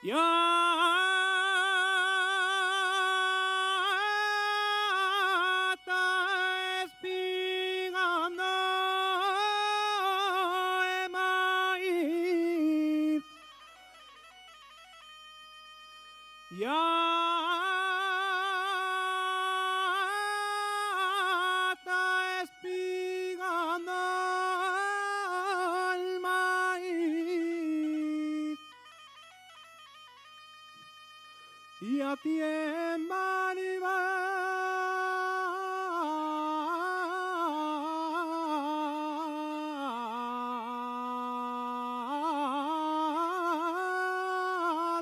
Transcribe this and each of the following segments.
Ya está espigando el maíz. Ya está espigando el maíz. Y a ti en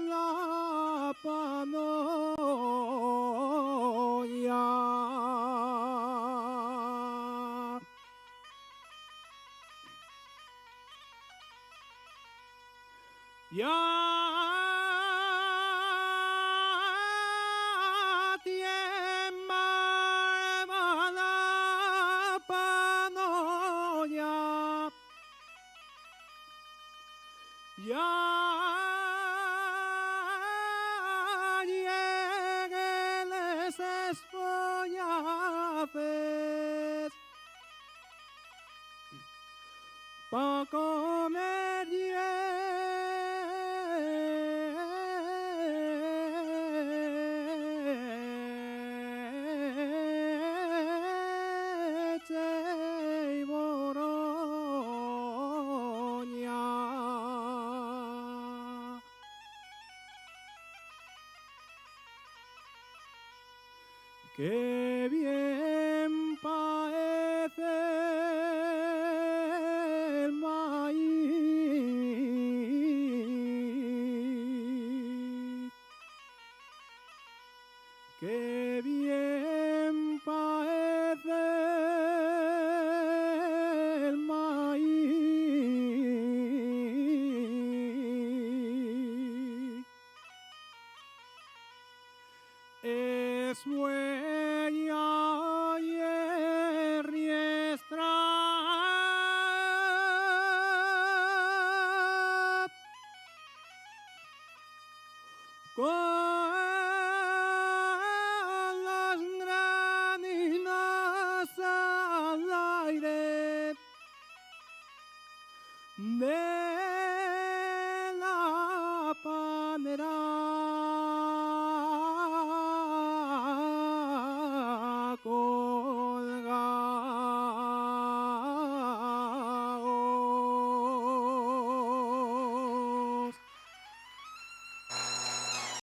la panoya. Ya tiembla la panoya. Ya lleguen esos follajes pa' comer leche y boroña. Qué bien parece el maíz. Qué bien parece el maíz. Es huella y es riestra con las graninas al aire de